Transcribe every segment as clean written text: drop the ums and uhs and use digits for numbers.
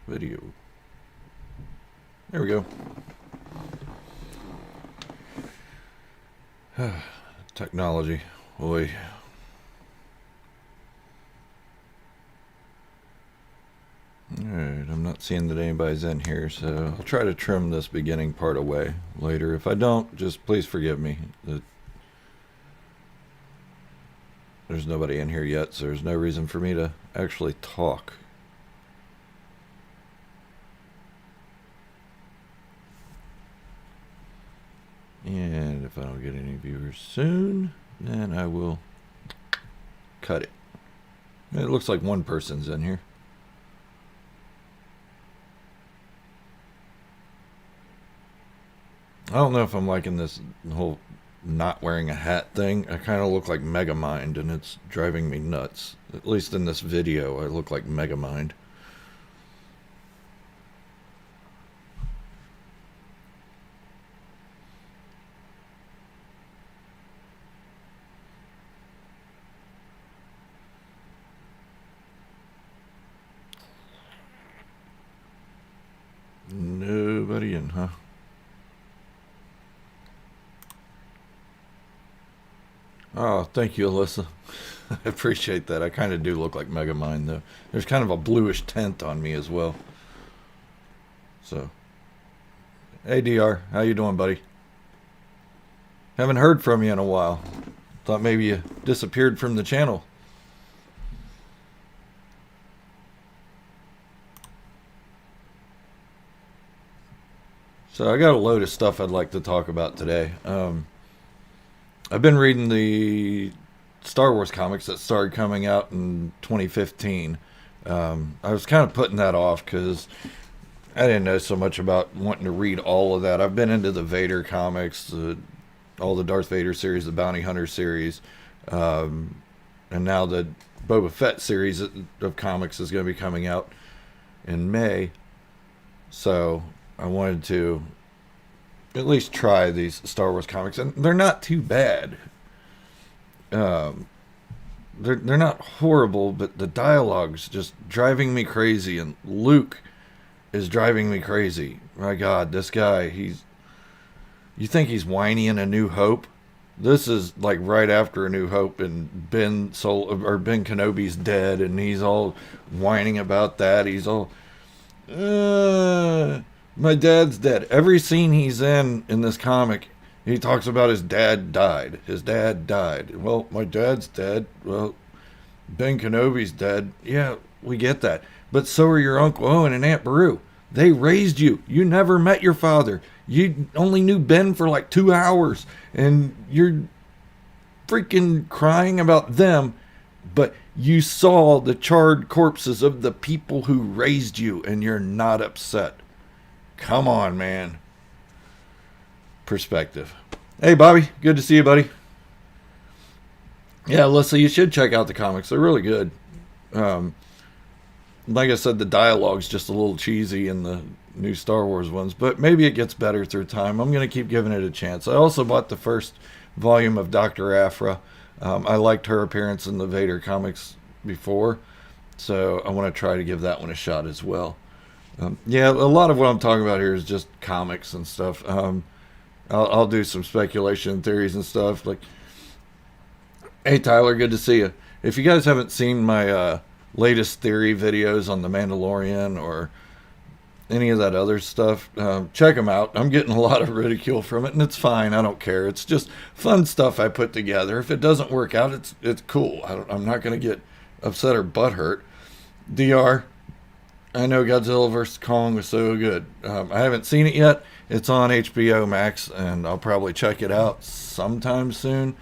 Video. There we go. Technology. Boy. Alright, I'm not seeing that anybody's in here, so I'll try to trim this beginning part away later. If I don't, just please forgive me. There's nobody in here yet, so there's no reason for me to actually talk. And if I don't get any viewers soon, then I will cut it. It looks like one person's in here. I don't know if I'm liking this whole not wearing a hat thing. I kind of look like Megamind, and it's driving me nuts. At least in this video, I look like Megamind. Nobody in, huh? Oh, thank you, Alyssa. I appreciate that. I kind of do look like Megamind, though. There's kind of a bluish tint on me as well. So, hey, DR. How you doing, buddy? Haven't heard from you in a while. Thought maybe you disappeared from the channel. So I got a load of stuff I'd like to talk about today. I've been reading the Star Wars comics that started coming out in 2015. I was kind of putting that off because I didn't know so much about wanting to read all of that. I've been into the Vader comics, all the Darth Vader series, the Bounty Hunter series, and now the Boba Fett series of comics is going to be coming out in May. So I wanted to at least try these Star Wars comics, and they're not too bad. They're not horrible, but the dialogue's just driving me crazy, and Luke is driving me crazy. My God, this guy, you think he's whiny in A New Hope? This is like right after A New Hope, and Ben Kenobi's dead, and he's all whining about that. He's all, my dad's dead. Every scene he's in this comic, he talks about his dad died. His dad died. Well, my dad's dead. Well, Ben Kenobi's dead. Yeah, we get that. But so are your Uncle Owen and Aunt Beru. They raised you. You never met your father. You only knew Ben for like 2 hours. And you're freaking crying about them. But you saw the charred corpses of the people who raised you, and you're not upset. Come on, man. Perspective. Hey, Bobby. Good to see you, buddy. Yeah, Alyssa, you should check out the comics. They're really good. Like I said, the dialogue's just a little cheesy in the new Star Wars ones, but maybe it gets better through time. I'm going to keep giving it a chance. I also bought the first volume of Dr. Aphra. I liked her appearance in the Vader comics before, so I want to try to give that one a shot as well. Yeah, a lot of what I'm talking about here is just comics and stuff. I'll do some speculation theories and stuff. Like, hey, Tyler, good to see you. If you guys haven't seen my latest theory videos on The Mandalorian or any of that other stuff, check them out. I'm getting a lot of ridicule from it, and it's fine. I don't care. It's just fun stuff I put together. If it doesn't work out, it's cool. I'm not going to get upset or butthurt. DR, I know Godzilla vs. Kong was so good. I haven't seen it yet. It's on HBO Max, and I'll probably check it out sometime soon,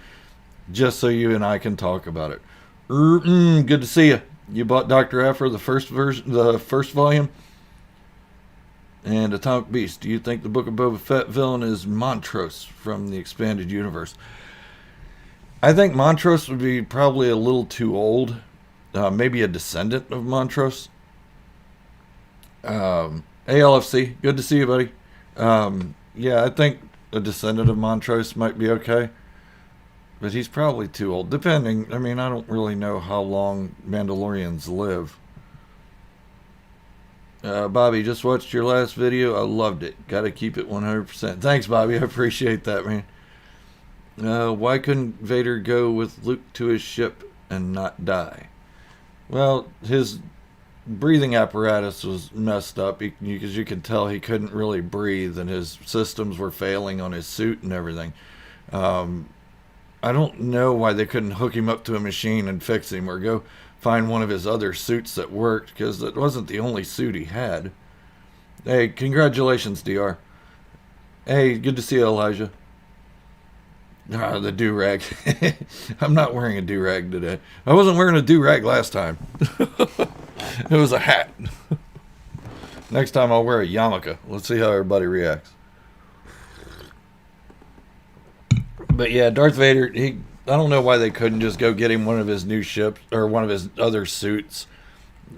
just so you and I can talk about it. Good to see you. You bought Dr. Aphra, the first volume? And Atomic Beast. Do you think the Book of Boba Fett villain is Montrose from the expanded universe? I think Montrose would be probably a little too old. Maybe a descendant of Montrose. ALFC, good to see you, buddy. Yeah, I think a descendant of Montrose might be okay. But he's probably too old. Depending, I mean, I don't really know how long Mandalorians live. Bobby, just watched your last video. I loved it. Got to keep it 100%. Thanks, Bobby. I appreciate that, man. Why couldn't Vader go with Luke to his ship and not die? Well, his breathing apparatus was messed up because you could tell he couldn't really breathe and his systems were failing on his suit and everything. I don't know why they couldn't hook him up to a machine and fix him or go find one of his other suits that worked, because it wasn't the only suit he had. Hey, congratulations, DR. Hey, good to see you, Elijah. Ah, the do-rag. I'm not wearing a do-rag today. I wasn't wearing a do-rag last time. It was a hat. Next time I'll wear a yarmulke. Let's see how everybody reacts. But yeah, Darth Vader, I don't know why they couldn't just go get him one of his new ships or one of his other suits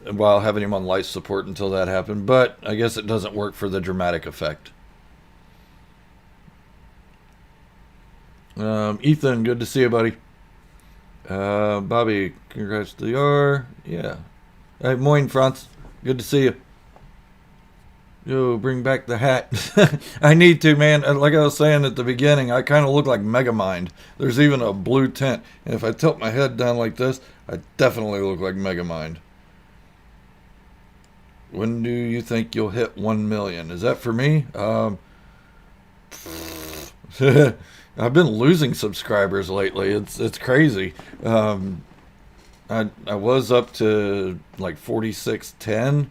while having him on life support until that happened. But I guess it doesn't work for the dramatic effect. Ethan, good to see you, buddy. Bobby, congrats to the R. Yeah. Hey, moin, Franz. Good to see you. Yo, bring back the hat. I need to, man. Like I was saying at the beginning, I kind of look like Megamind. There's even a blue tint. And if I tilt my head down like this, I definitely look like Megamind. When do you think you'll hit 1 million? Is that for me? I've been losing subscribers lately. It's crazy. I was up to like 4610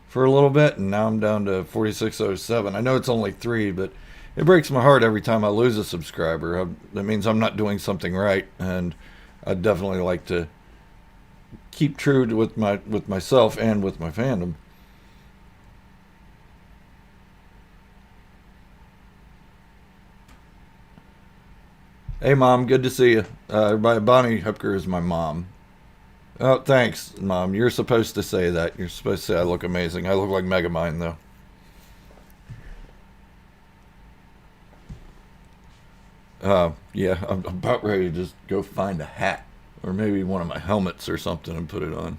for a little bit, and now I'm down to 4607. I know it's only 3, but it breaks my heart every time I lose a subscriber. That means I'm not doing something right, and I'd definitely like to keep true to with myself and with my fandom. Hey, Mom, good to see you. Bonnie Hupker is my mom. Oh, thanks, Mom. You're supposed to say that. You're supposed to say I look amazing. I look like Megamind, though. Yeah, I'm about ready to just go find a hat. Or maybe one of my helmets or something and put it on.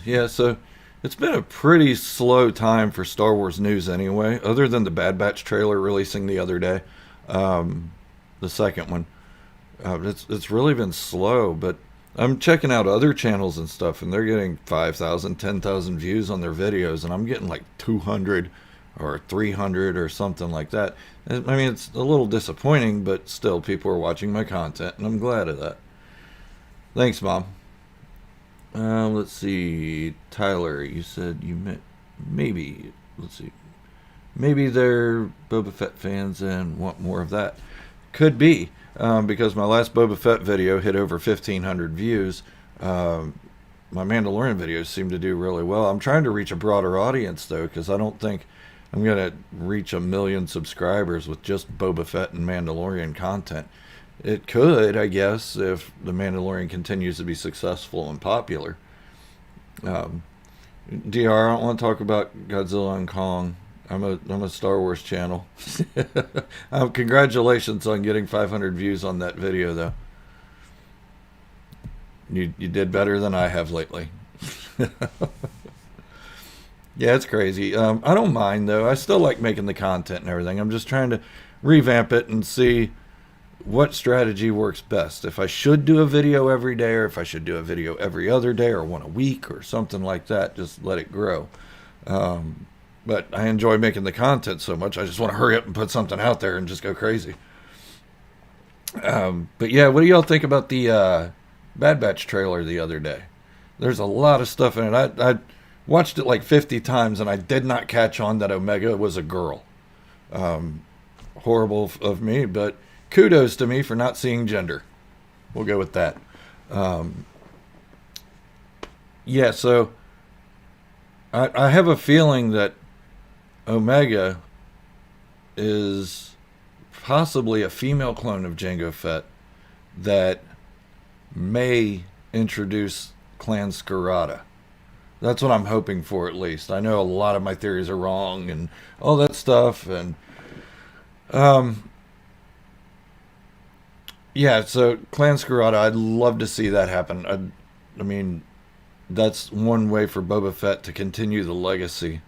Yeah, so it's been a pretty slow time for Star Wars news anyway, other than the Bad Batch trailer releasing the other day, the second one. It's really been slow, but I'm checking out other channels and stuff, and they're getting 5,000, 10,000 views on their videos, and I'm getting like 200 or 300 or something like that. I mean, it's a little disappointing, but still, people are watching my content, and I'm glad of that. Thanks, Mom. Let's see. Tyler, you said you meant maybe. Let's see. Maybe they're Boba Fett fans and want more of that. Could be, because my last Boba Fett video hit over 1,500 views. My Mandalorian videos seem to do really well. I'm trying to reach a broader audience, though, because I don't think I'm going to reach 1 million subscribers with just Boba Fett and Mandalorian content. It could, I guess, if The Mandalorian continues to be successful and popular. DR, I don't want to talk about Godzilla and Kong. I'm a Star Wars channel. Congratulations on getting 500 views on that video, though. You did better than I have lately. Yeah, it's crazy. I don't mind, though. I still like making the content and everything. I'm just trying to revamp it and see what strategy works best. If I should do a video every day, or if I should do a video every other day, or one a week, or something like that. Just let it grow. But I enjoy making the content so much, I just want to hurry up and put something out there and just go crazy. But yeah, what do y'all think about the Bad Batch trailer the other day? There's a lot of stuff in it. I watched it like 50 times, and I did not catch on that Omega was a girl. Horrible of me, but kudos to me for not seeing gender. We'll go with that. Yeah, so I have a feeling that Omega is possibly a female clone of Jango Fett that may introduce Clan Skirata. That's what I'm hoping for, at least. I know a lot of my theories are wrong and all that stuff, and yeah, so Clan Skirata, I'd love to see that happen. I mean, that's one way for Boba Fett to continue the legacy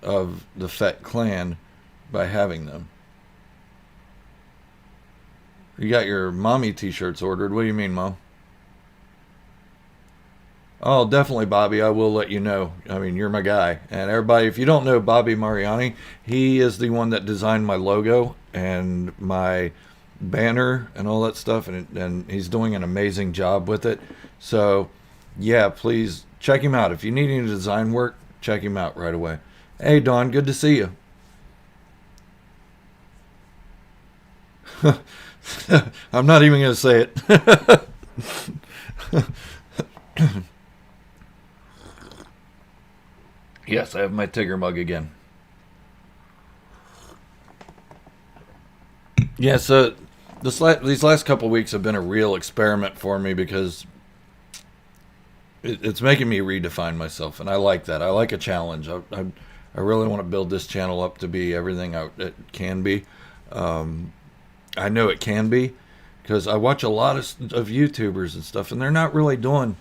of the Fett clan by having them. You got your mommy t-shirts ordered. What do you mean, Mom? Oh, definitely, Bobby. I will let you know. I mean, you're my guy. And everybody, if you don't know Bobby Mariani, he is the one that designed my logo and my banner and all that stuff. And he's doing an amazing job with it. So, yeah, please check him out. If you need any design work, check him out right away. Hey, Dawn, good to see you. I'm not even going to say it. Yes, I have my Tigger mug again. Yeah, so these last couple weeks have been a real experiment for me because it's making me redefine myself, and I like that. I like a challenge. I really want to build this channel up to be everything it can be. I know it can be because I watch a lot of YouTubers and stuff, and they're not really doing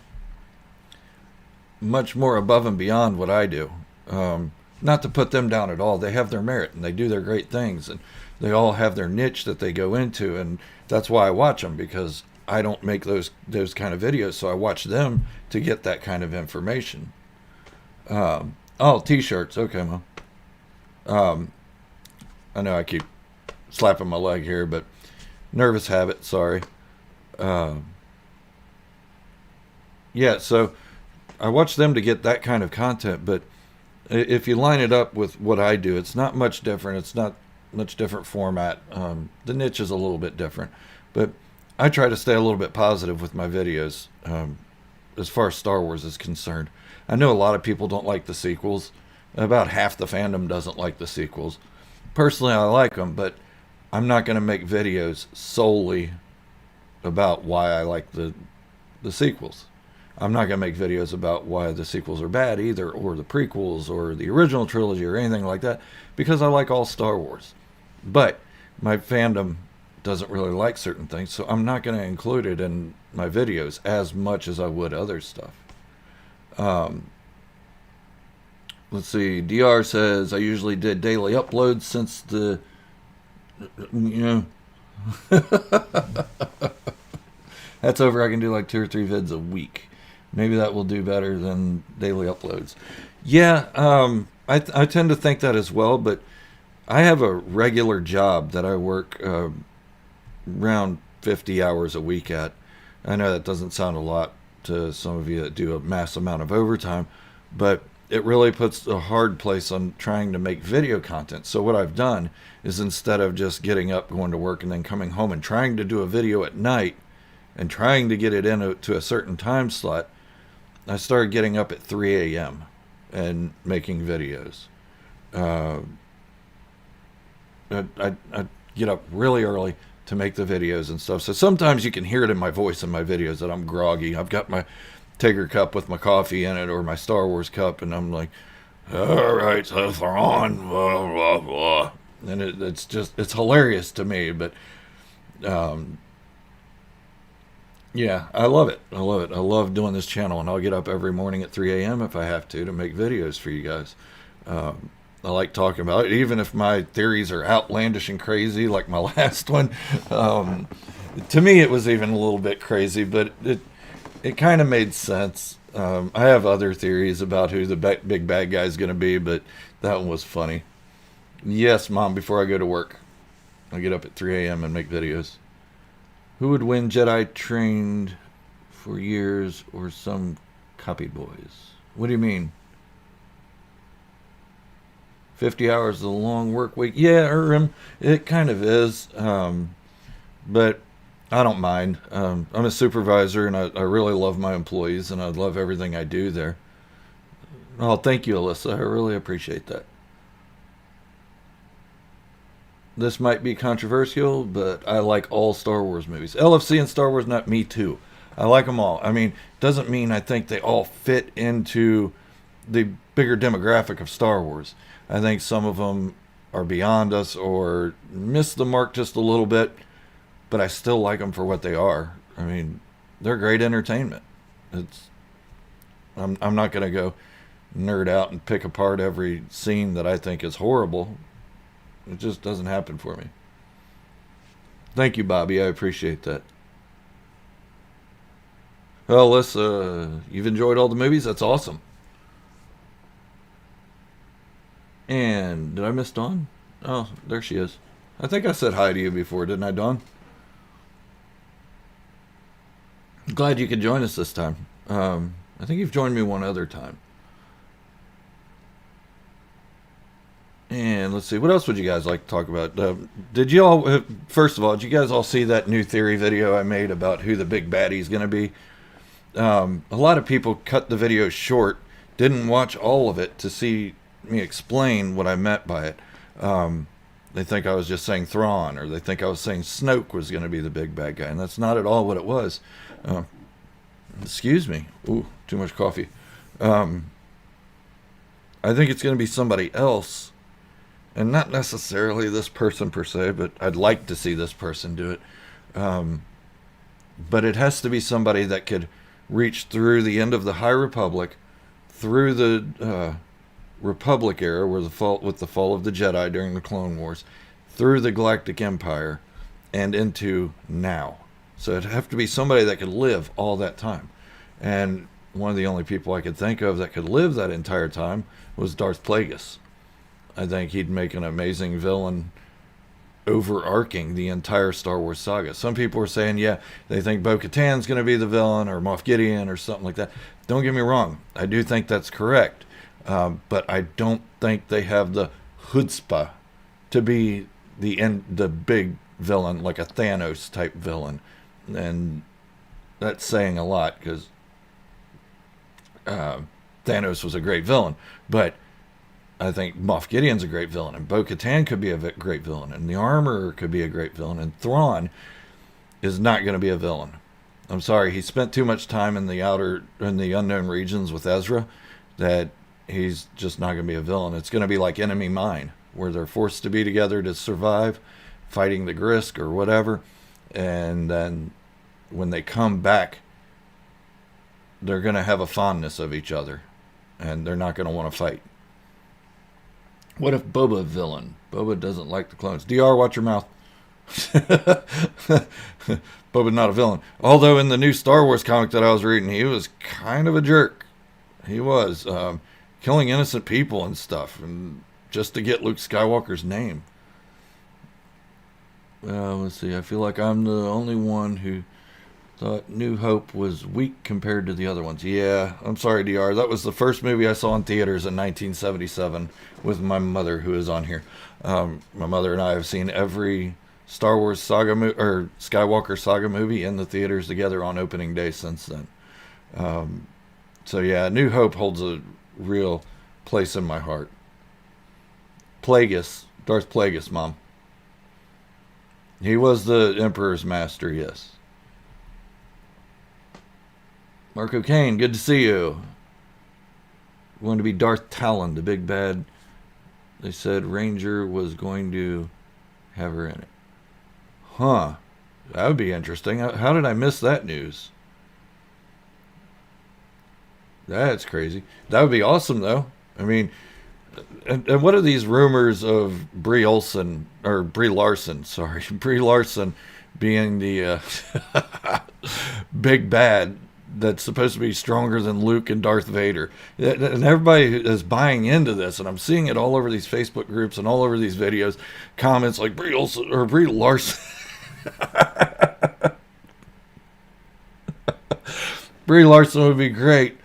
much more above and beyond what I do. Not to put them down at all. They have their merit and they do their great things, and they all have their niche that they go into, and that's why I watch them, because I don't make those kind of videos, so I watch them to get that kind of information. Oh, t-shirts. Okay, Mom. I know I keep slapping my leg here, but nervous habit, sorry. Yeah, so I watch them to get that kind of content, but if you line it up with what I do, it's not much different. It's not much different format. The niche is a little bit different, but I try to stay a little bit positive with my videos as far as Star Wars is concerned. I know a lot of people don't like the sequels. About half the fandom doesn't like the sequels. Personally, I like them, but I'm not going to make videos solely about why I like the sequels. I'm not going to make videos about why the sequels are bad either, or the prequels, or the original trilogy, or anything like that, because I like all Star Wars. But my fandom doesn't really like certain things, so I'm not going to include it in my videos as much as I would other stuff. Let's see. DR says, I usually did daily uploads since the, that's over. I can do like 2 or 3 vids a week. Maybe that will do better than daily uploads. Yeah, I tend to think that as well, but I have a regular job that I work around 50 hours a week at. I know that doesn't sound a lot to some of you that do a mass amount of overtime, but it really puts a hard place on trying to make video content. So what I've done is, instead of just getting up, going to work, and then coming home and trying to do a video at night and trying to get it into a certain time slot, I started getting up at 3 a.m. and making videos. I get up really early to make the videos and stuff. So sometimes you can hear it in my voice in my videos that I'm groggy. I've got my Tigger cup with my coffee in it, or my Star Wars cup, and I'm like, all right, so Thrawn, blah, blah, blah. And it's hilarious to me, but yeah, I love it. I love it. I love doing this channel, and I'll get up every morning at 3 a.m. if I have to make videos for you guys. I like talking about it, even if my theories are outlandish and crazy, like my last one. To me, it was even a little bit crazy, but it kind of made sense. I have other theories about who the big bad guy is going to be, but that one was funny. Yes, Mom, before I go to work, I get up at 3 a.m. and make videos. Who would win, Jedi trained for years or some copied boys? What do you mean? 50 hours is a long work week. Yeah, it kind of is. But I don't mind. I'm a supervisor, and I really love my employees, and I love everything I do there. Oh, thank you, Alyssa. I really appreciate that. This might be controversial, but I like all Star Wars movies. LFC and Star Wars, not me too. I like them all. I mean, doesn't mean I think they all fit into the bigger demographic of Star Wars. I think some of them are beyond us or miss the mark just a little bit, but I still like them for what they are. I mean, they're great entertainment. I'm not going to go nerd out and pick apart every scene that I think is horrible. It just doesn't happen for me. Thank you, Bobby. I appreciate that. Well, you've enjoyed all the movies? That's awesome. And did I miss Dawn? Oh, there she is. I think I said hi to you before, didn't I, Dawn? Glad you could join us this time. I think you've joined me one other time. And let's see, what else would you guys like to talk about? Did you all, first of all, did you guys all see that new theory video I made about who the big baddie is going to be? A lot of people cut the video short, didn't watch all of it to see me explain what I meant by it. They think I was just saying Thrawn, or they think I was saying Snoke was going to be the big bad guy, and that's not at all what it was. Excuse me. Ooh, too much coffee. I think it's going to be somebody else, and not necessarily this person per se, but I'd like to see this person do it. But it has to be somebody that could reach through the end of the High Republic, through the Republic era, with the fall of the Jedi during the Clone Wars, through the Galactic Empire, and into now. So it'd have to be somebody that could live all that time. And one of the only people I could think of that could live that entire time was Darth Plagueis. I think he'd make an amazing villain overarching the entire Star Wars saga. Some people are saying, yeah, they think Bo-Katan's going to be the villain, or Moff Gideon, or something like that. Don't get me wrong. I do think that's correct. But I don't think they have the chutzpah to be the big villain, like a Thanos type villain. And that's saying a lot, because Thanos was a great villain. But I think Moff Gideon's a great villain, and Bo-Katan could be a great villain, and the Armorer could be a great villain, and Thrawn is not going to be a villain. I'm sorry, he spent too much time in the unknown regions with Ezra that he's just not going to be a villain. It's going to be like Enemy Mine, where they're forced to be together to survive, fighting the Grisk or whatever, and then when they come back, they're going to have a fondness of each other, and they're not going to want to fight. What if Boba villain? Boba doesn't like the clones. DR, watch your mouth. Boba's not a villain. Although in the new Star Wars comic that I was reading, he was kind of a jerk. He was killing innocent people and stuff, and just to get Luke Skywalker's name. Well, let's see. I feel like I'm the only one who thought New Hope was weak compared to the other ones. Yeah, I'm sorry, DR. That was the first movie I saw in theaters in 1977 with my mother, who is on here. My mother and I have seen every Star Wars saga or Skywalker saga movie in the theaters together on opening day since then. So yeah, New Hope holds a real place in my heart. Plagueis, Darth Plagueis, Mom. He was the Emperor's master, yes. Marco Kane, good to see you. Going to be Darth Talon, the big bad. They said Ranger was going to have her in it. Huh. That would be interesting. How did I miss that news? That's crazy. That would be awesome, though. I mean, and what are these rumors of Brie Larson, Brie Larson being the big bad that's supposed to be stronger than Luke and Darth Vader? And everybody is buying into this, and I'm seeing it all over these Facebook groups and all over these videos, comments like Brie Larson. Brie Larson would be great.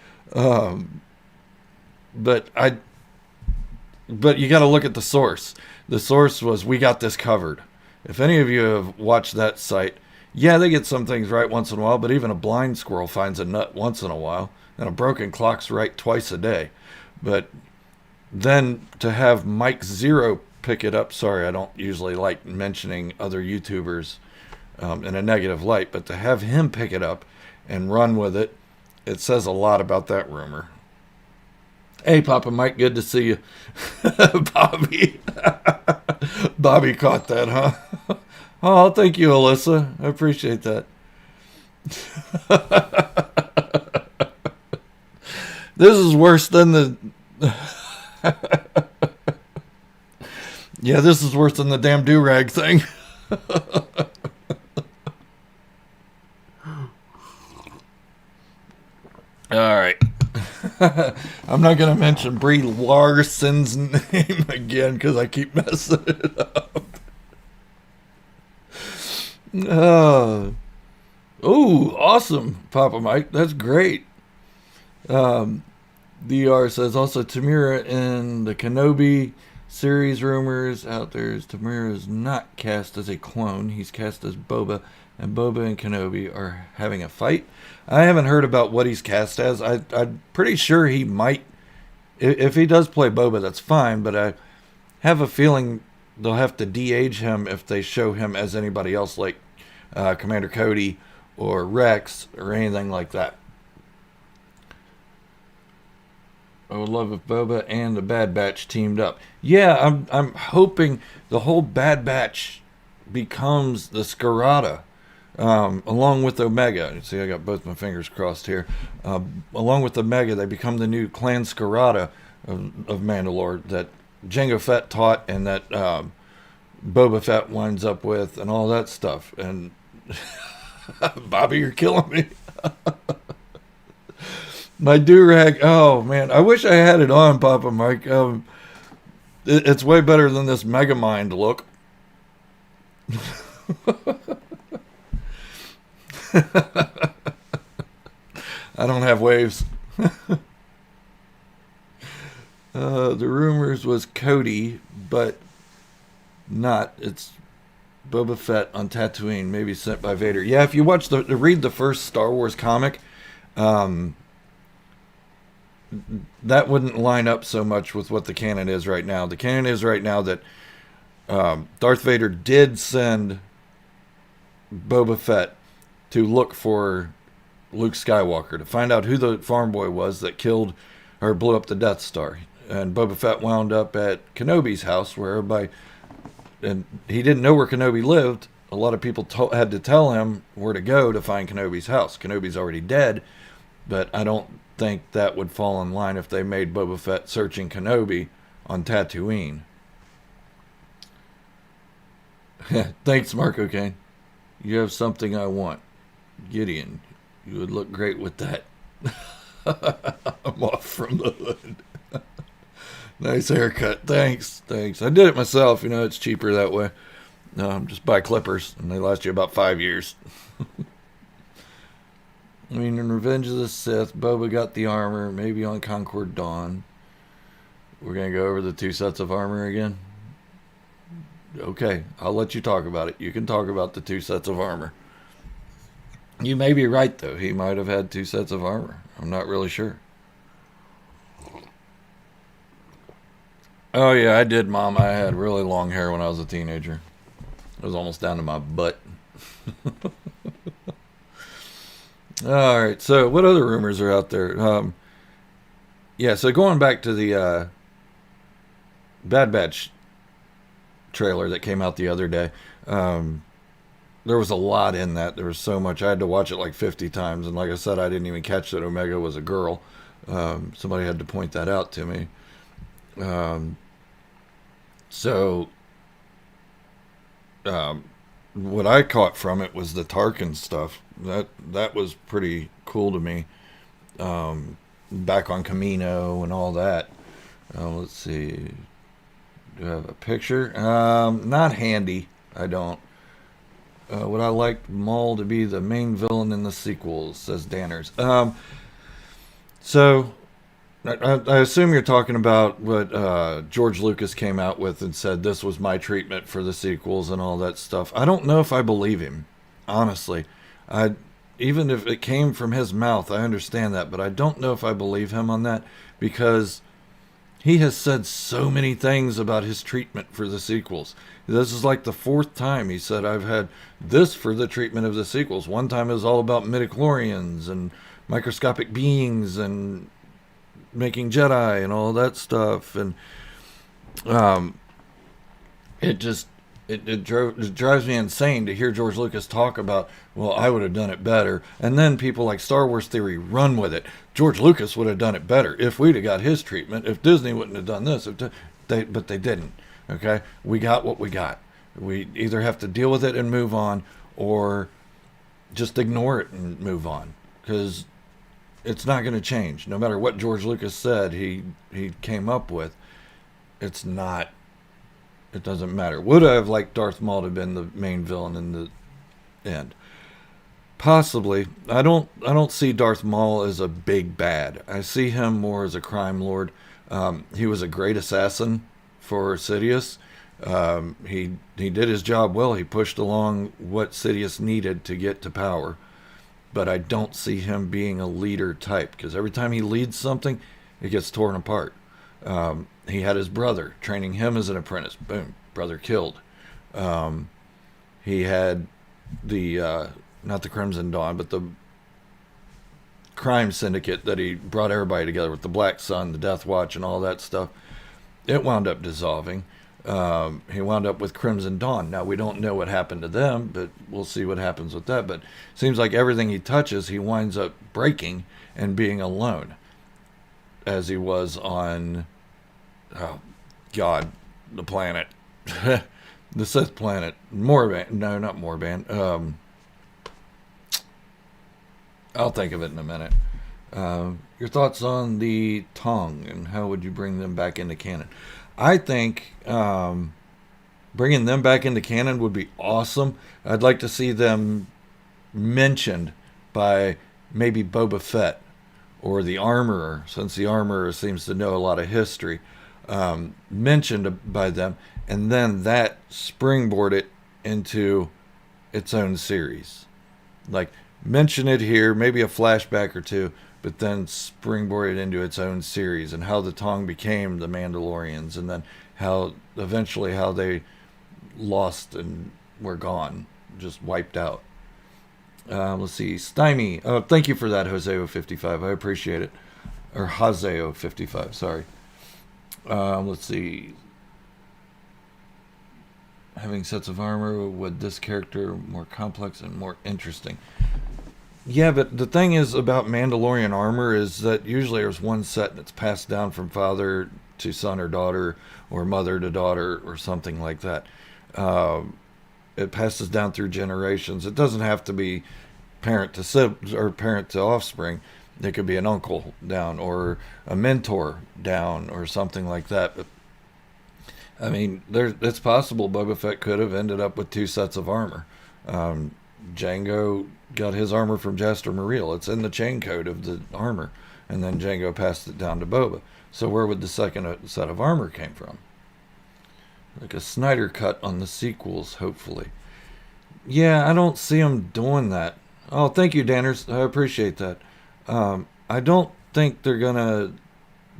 But you got to look at the source. The source was, we got this covered. If any of you have watched that site, yeah, they get some things right once in a while, but even a blind squirrel finds a nut once in a while, and a broken clock's right twice a day. But then to have Mike Zero pick it up, sorry, I don't usually like mentioning other YouTubers in a negative light, but to have him pick it up and run with it, it says a lot about that rumor. Hey, Papa Mike, good to see you. Bobby. Bobby caught that, huh? Oh, thank you, Alyssa. I appreciate that. This is worse than the. Yeah, this is worse than the damn do-rag thing. All right. I'm not going to mention Brie Larson's name again because I keep messing it up. Oh, awesome, Papa Mike. That's great. DR says also Tamira in the Kenobi series rumors out there is Tamira is not cast as a clone. He's cast as Boba, and Boba and Kenobi are having a fight. I haven't heard about what he's cast as. I'm pretty sure he might. If he does play Boba, that's fine, but I have a feeling they'll have to de-age him if they show him as anybody else, like Commander Cody or Rex or anything like that. I would love if Boba and the Bad Batch teamed up. Yeah, I'm hoping the whole Bad Batch becomes the Scarada, along with Omega. See, I got both my fingers crossed here. Along with Omega, they become the new Clan Scarada of Mandalore that Jango Fett taught and that Boba Fett winds up with and all that stuff. And Bobby, you're killing me. My do-rag, oh man, I wish I had it on, Papa Mike. It's way better than this Megamind look. I don't have waves. The rumors was Cody, but not. It's Boba Fett on Tatooine, maybe sent by Vader. Yeah, if you watch read the first Star Wars comic, that wouldn't line up so much with what the canon is right now. The canon is right now that Darth Vader did send Boba Fett to look for Luke Skywalker, to find out who the farm boy was that killed or blew up the Death Star. And Boba Fett wound up at Kenobi's house where everybody, and he didn't know where Kenobi lived. A lot of people had to tell him where to go to find Kenobi's house. Kenobi's already dead, but I don't think that would fall in line if they made Boba Fett searching Kenobi on Tatooine. Thanks, Marco Kane. You have something I want. Gideon, you would look great with that. I'm off from the hood. Nice haircut. Thanks. I did it myself. You know, it's cheaper that way. Just buy clippers, and they last you about 5 years. I mean, in Revenge of the Sith, Boba got the armor, maybe on Concord Dawn. We're going to go over the 2 sets of armor again? Okay, I'll let you talk about it. You can talk about the 2 sets of armor. You may be right, though. He might have had 2 sets of armor. I'm not really sure. Oh, yeah, I did, Mom. I had really long hair when I was a teenager. It was almost down to my butt. All right, so what other rumors are out there? Yeah, so going back to the Bad Batch trailer that came out the other day, there was a lot in that. There was so much. I had to watch it like 50 times, and like I said, I didn't even catch that Omega was a girl. Somebody had to point that out to me. What I caught from it was the Tarkin stuff. That was pretty cool to me. Back on Camino and all that. Let's see. Do I have a picture? Not handy. I don't. Would I like Maul to be the main villain in the sequels, says Danners. So, I assume you're talking about what George Lucas came out with and said this was my treatment for the sequels and all that stuff. I don't know if I believe him, honestly. Even if it came from his mouth, I understand that, but I don't know if I believe him on that because he has said so many things about his treatment for the sequels. This is like the 4th time he said, I've had this for the treatment of the sequels. One time it was all about midichlorians and microscopic beings and making Jedi and all that stuff. And it just, it drives me insane to hear George Lucas talk about, well, I would have done it better, and then people like Star Wars Theory run with it. George Lucas would have done it better if we'd have got his treatment. If Disney wouldn't have done this, but they didn't. Okay, we got what we got. We either have to deal with it and move on, or just ignore it and move on, because it's not going to change. No matter what George Lucas said he came up with, it's not. It doesn't matter. Would I have liked Darth Maul to have been the main villain in the end? Possibly. I don't see Darth Maul as a big bad. I see him more as a crime lord. He was a great assassin for Sidious. He did his job well. He pushed along what Sidious needed to get to power. But I don't see him being a leader type, because every time he leads something, it gets torn apart. He had his brother training him as an apprentice. Boom, brother killed. He had the not the Crimson Dawn, but the crime syndicate that he brought everybody together with, the Black Sun, the Death Watch, and all that stuff. It wound up dissolving. He wound up with Crimson Dawn. Now, we don't know what happened to them, but we'll see what happens with that. But it seems like everything he touches, he winds up breaking and being alone, as he was on, oh, God, the planet. The Sith planet. Morban. No, not Morban. I'll think of it in a minute. Your thoughts on the Tong, and how would you bring them back into canon? I think bringing them back into canon would be awesome. I'd like to see them mentioned by maybe Boba Fett or the Armorer, since the Armorer seems to know a lot of history. Mentioned by them, and then that springboard it into its own series. Like, mention it here, maybe a flashback or two, but then springboard it into its own series, and how the Tong became the Mandalorians, and then how eventually how they lost and were gone, just wiped out. Let's see, Stymie. Thank you for that, Joseo55. I appreciate it. Or Hazeo55, sorry. Let's see. Having sets of armor, would this character more complex and more interesting? Yeah, but the thing is about Mandalorian armor is that usually there's one set and it's passed down from father to son or daughter, or mother to daughter, or something like that. It passes down through generations. It doesn't have to be parent to siblings or parent to offspring. It could be an uncle down, or a mentor down, or something like that. But I mean, it's possible Boba Fett could have ended up with two sets of armor. Jango got his armor from Jaster Muriel. It's in the chain code of the armor. And then Jango passed it down to Boba. So where would the second set of armor came from? Like a Snyder cut on the sequels, hopefully. Yeah, I don't see him doing that. Oh, thank you, Danners. I appreciate that. I don't think they're going to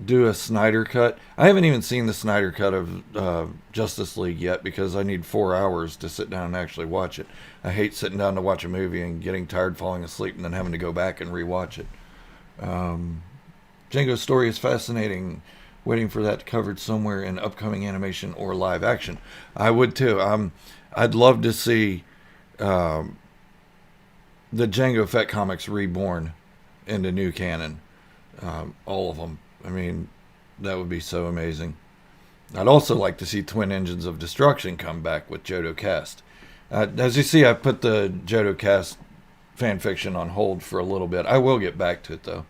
do a Snyder cut. I haven't even seen the Snyder cut of Justice League yet, because I need 4 hours to sit down and actually watch it. I hate sitting down to watch a movie and getting tired, falling asleep, and then having to go back and rewatch it. Django's story is fascinating. Waiting for that covered somewhere in upcoming animation or live action. I would too. I'd love to see the Jango Fett comics reborn into new canon. All of them. I mean, that would be so amazing. I'd also like to see Twin Engines of Destruction come back with Jodo Cast. As you see, I put the Jodo Cast fan fiction on hold for a little bit. I will get back to it, though.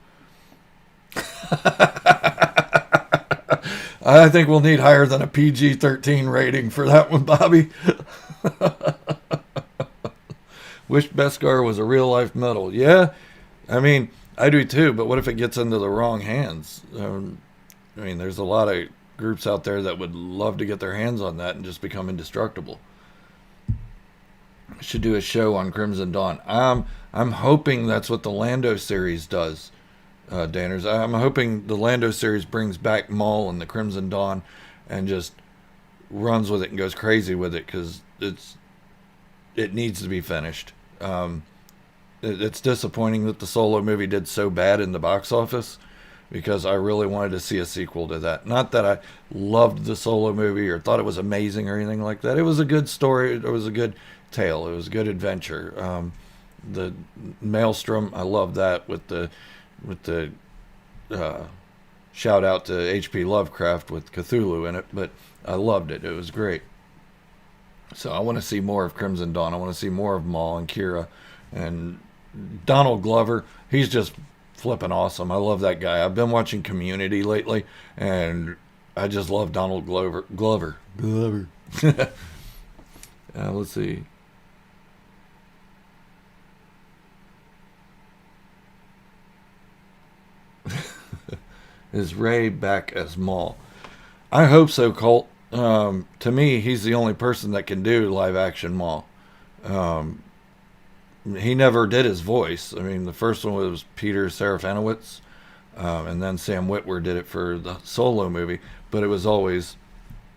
I think we'll need higher than a PG-13 rating for that one, Bobby. Wish Beskar was a real-life medal. Yeah, I mean, I do too, but what if it gets into the wrong hands? I mean, there's a lot of groups out there that would love to get their hands on that and just become indestructible. Should do a show on Crimson Dawn. I'm hoping that's what the Lando series does, Danners. I'm hoping the Lando series brings back Maul and the Crimson Dawn and just runs with it and goes crazy with it, because it needs to be finished. It's disappointing that the Solo movie did so bad in the box office. because I really wanted to see a sequel to that. Not that I loved the Solo movie or thought it was amazing or anything like that. It was a good story. It was a good tale. It was a good adventure. The Maelstrom, I love that with the shout out to H.P. Lovecraft with Cthulhu in it, but I loved it. It was great. So I want to see more of Crimson Dawn. I want to see more of Maul and Kira and Donald Glover. He's just flipping awesome. I love that guy. I've been watching Community lately, and I just love Donald Glover. Let's see. Is Ray back as Maul? I hope so, Colt. To me, he's the only person that can do live action Maul. He never did his voice. I mean, the first one was Peter Serafinowicz, and then Sam Witwer did it for the Solo movie, but it was always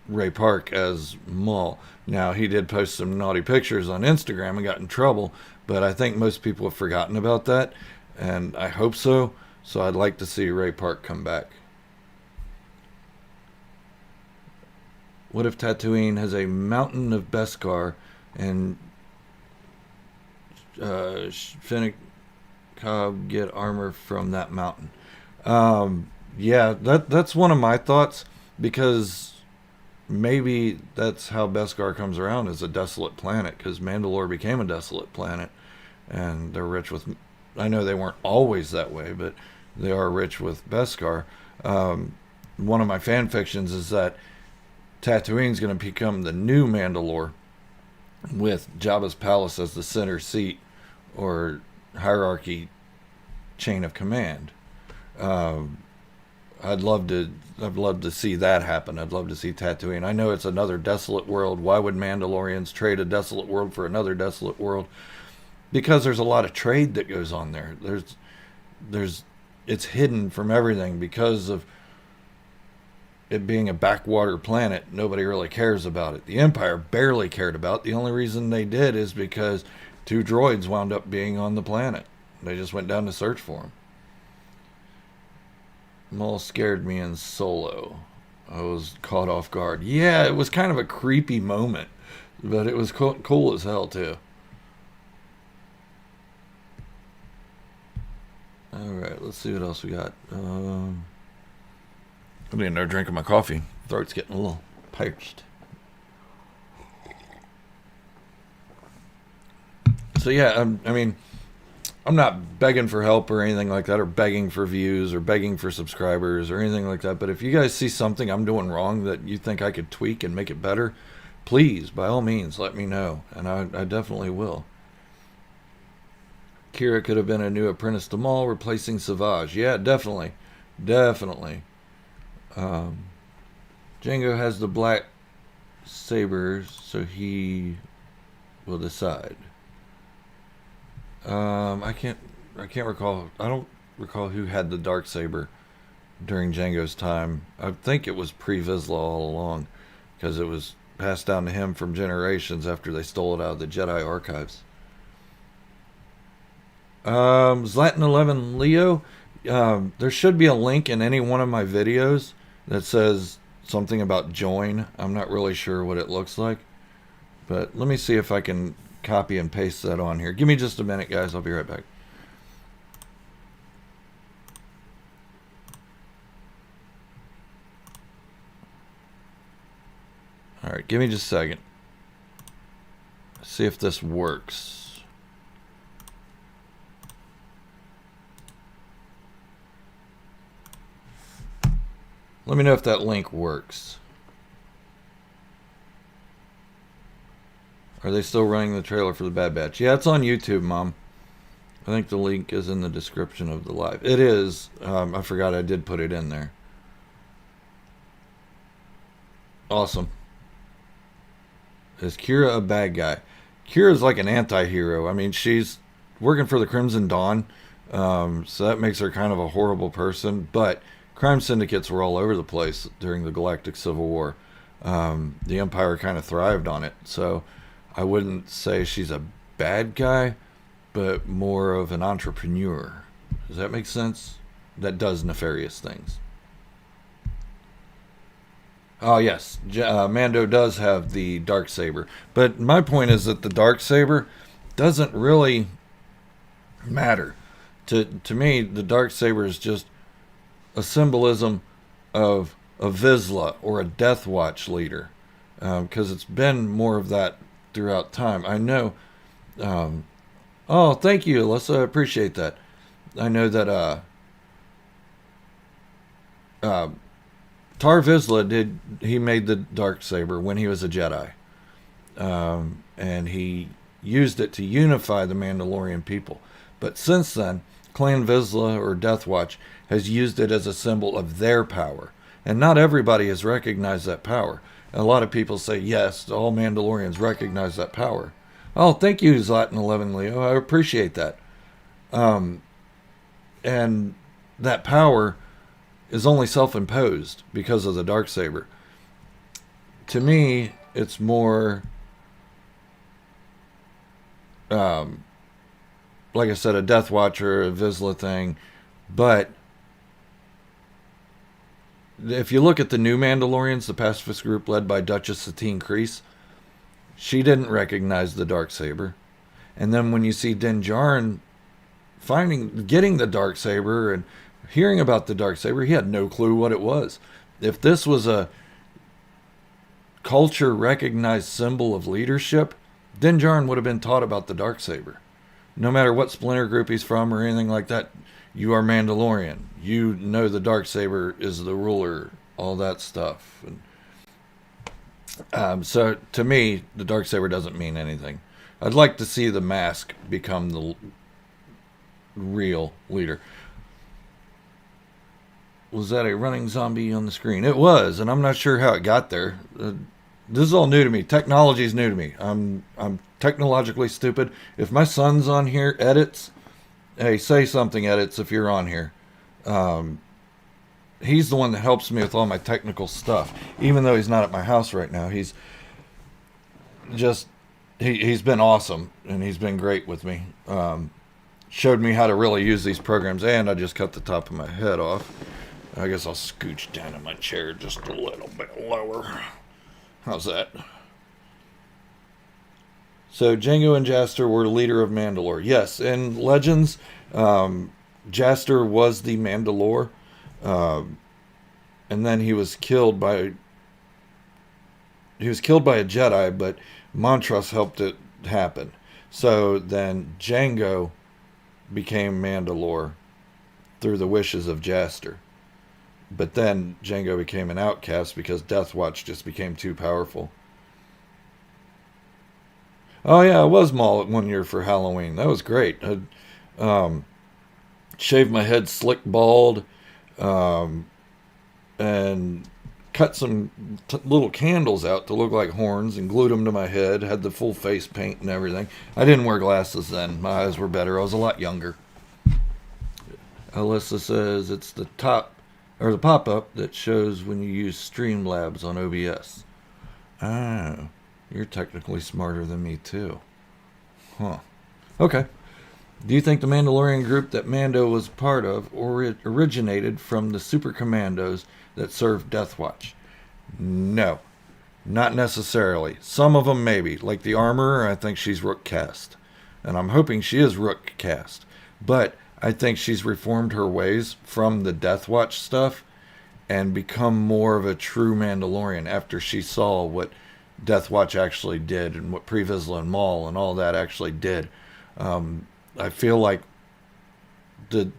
Ray Park as Maul. Now, he did post some naughty pictures on Instagram and got in trouble, but I think most people have forgotten about that, and I hope so. So I'd like to see Ray Park come back. What if Tatooine has a mountain of Beskar and Fennec Cobb get armor from that mountain? Yeah, that's one of my thoughts, because maybe that's how Beskar comes around, as a desolate planet, because Mandalore became a desolate planet, and they're rich with... I know they weren't always that way, but they are rich with Beskar. One of my fan fictions is that Tatooine's going to become the new Mandalore, with Jabba's palace as the center seat, or hierarchy chain of command. I'd love to see that happen. I'd love to see Tatooine. I know it's another desolate world. Why would Mandalorians trade a desolate world for another desolate world? Because there's a lot of trade that goes on there. It's hidden from everything because of it being a backwater planet. Nobody really cares about it. The Empire barely cared about it. The only reason they did is because 2 droids wound up being on the planet. They just went down to search for them. Maul scared me in Solo. I was caught off guard. Yeah, it was kind of a creepy moment, but it was cool as hell too. Alright, let's see what else we got. I'm getting another drink of my coffee. Throat's getting a little parched. So yeah, I mean, I'm not begging for help or anything like that, or begging for views, or begging for subscribers, or anything like that. But if you guys see something I'm doing wrong that you think I could tweak and make it better, please, by all means, let me know. And I definitely will. Kira could have been a new apprentice to Maul, replacing Savage. Yeah, definitely. Definitely. Jango has the black saber, so he will decide. I can't recall. I don't recall who had the dark saber during Jango's time. I think it was Pre-Vizsla all along, because it was passed down to him from generations after they stole it out of the Jedi archives. Zlatan11 Leo, there should be a link in any one of my videos that says something about join. I'm not really sure what it looks like, but let me see if I can copy and paste that on here. Give me just a minute, guys. I'll be right back. Alright, give me just a second. See if this works. Let me know if that link works. Are they still running the trailer for the Bad Batch? Yeah, it's on YouTube, Mom. I think the link is in the description of the live. It is. I forgot I did put it in there. Awesome. Is Kira a bad guy? Kira's like an anti-hero. I mean, she's working for the Crimson Dawn, so that makes her kind of a horrible person, but crime syndicates were all over the place during the Galactic Civil War. The Empire kind of thrived on it, so I wouldn't say she's a bad guy, but more of an entrepreneur. Does that make sense? that does nefarious things. Oh yes, Mando does have the Darksaber, but my point is that the Darksaber doesn't really matter. To me, the Darksaber is just a symbolism of a Vizsla or a Death Watch leader, because it's been more of that throughout time. I know. Oh, thank you, Alyssa. I appreciate that. I know that Tar Vizsla he made the Darksaber when he was a Jedi, and he used it to unify the Mandalorian people. But since then, Clan Vizsla or Death Watch has used it as a symbol of their power. And not everybody has recognized that power. A lot of people say, yes, all Mandalorians recognize that power. Oh, thank you, Zlatan11 Leo. I appreciate that. And that power is only self-imposed because of the Darksaber. To me, it's more, like I said, a Death Watcher, a Vizsla thing. But if you look at the new Mandalorians, the pacifist group led by Duchess Satine Kryze, she didn't recognize the Darksaber. And then when you see Din Djarin getting the Darksaber and hearing about the Darksaber, he had no clue what it was. If this was a culture recognized symbol of leadership, Din Djarin would have been taught about the Darksaber. No matter what splinter group he's from or anything like that, you are Mandalorian. You know the Darksaber is the ruler, all that stuff. And, so to me, the Darksaber doesn't mean anything. I'd like to see the mask become the real leader. Was that a running zombie on the screen? It was, and I'm not sure how it got there. This is all new to me. Technology is new to me. I'm technologically stupid. If my son's on here, edits, hey, say something, edits, if you're on here. He's the one that helps me with all my technical stuff. Even though he's not at my house right now, he's been awesome, and he's been great with me. Showed me how to really use these programs, and I just cut the top of my head off. I guess I'll scooch down in my chair just a little bit lower. How's that? So Jango and Jaster were the leader of Mandalore. Yes, in Legends, Jaster was the Mandalore, and then he was killed by a Jedi, but Montrose helped it happen. So then Jango became Mandalore through the wishes of Jaster. But then Jango became an outcast because Death Watch just became too powerful. Oh yeah, I was Maul one year for Halloween. That was great. I shaved my head slick bald, and cut some little candles out to look like horns and glued them to my head. Had the full face paint and everything. I didn't wear glasses then. My eyes were better. I was a lot younger. Alyssa says it's the pop-up that shows when you use Streamlabs on OBS. Oh, you're technically smarter than me too. Huh. Okay. Do you think the Mandalorian group that Mando was part of originated from the super commandos that served Death Watch? No. Not necessarily. Some of them maybe. Like the Armorer, I think she's Rook cast. And I'm hoping she is Rook cast. But I think she's reformed her ways from the Death Watch stuff and become more of a true Mandalorian after she saw what Death Watch actually did and what Pre Vizsla and Maul and all that actually did. I feel like the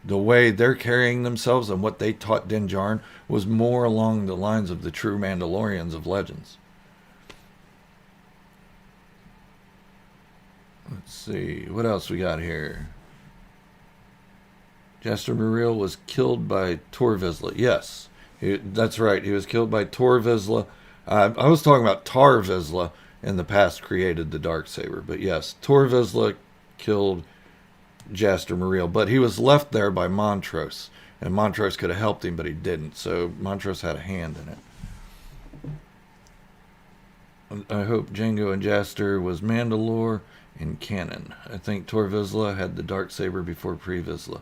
way they're carrying themselves and what they taught Din Djarin was more along the lines of the true Mandalorians of Legends. Let's see, what else we got here? Jaster Muriel was killed by Tor Vizsla. Yes, that's right. He was killed by Tor Vizsla. I was talking about Tar Vizsla in the past created the Darksaber. But yes, Tor Vizsla killed Jaster Muriel. But he was left there by Montrose. And Montrose could have helped him, but he didn't. So Montrose had a hand in it. I hope Jango and Jaster was Mandalore in canon. I think Tor Vizsla had the Darksaber before Pre Vizsla.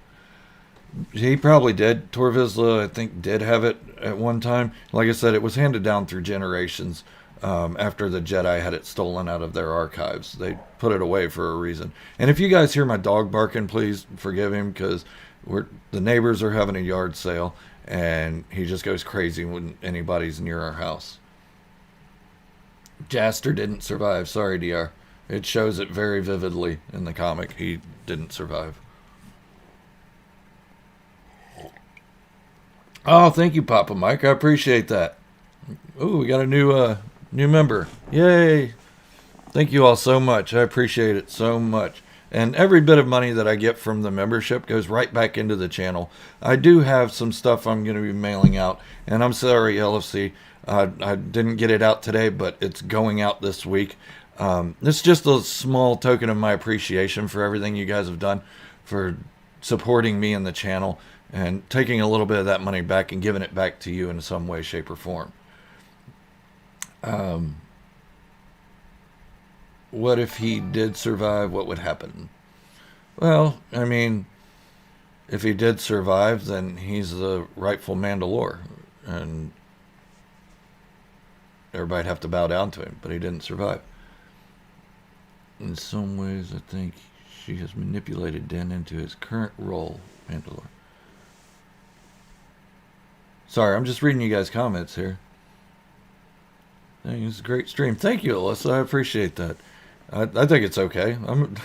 He probably did. Tor Vizsla, I think, did have it at one time. Like I said, it was handed down through generations. After the Jedi had it stolen out of their archives, they put it away for a reason. And if you guys hear my dog barking, please forgive him, because the neighbors are having a yard sale, and he just goes crazy when anybody's near our house. Jaster didn't survive. Sorry, DR. It shows it very vividly in the comic. He didn't survive. Oh, thank you, Papa Mike. I appreciate that. Ooh, we got a new member. Yay! Thank you all so much. I appreciate it so much. And every bit of money that I get from the membership goes right back into the channel. I do have some stuff I'm going to be mailing out. And I'm sorry, LFC. I didn't get it out today, but it's going out this week. It's just a small token of my appreciation for everything you guys have done, for supporting me and the channel, and taking a little bit of that money back and giving it back to you in some way, shape, or form. What if he did survive? What would happen? Well, I mean, if he did survive, then he's the rightful Mandalore, and everybody'd have to bow down to him, but he didn't survive. In some ways, I think she has manipulated Den into his current role, Mandalore. Sorry, I'm just reading you guys' comments here. Dang, it's a great stream. Thank you, Alyssa. I appreciate that. I think it's okay. I'm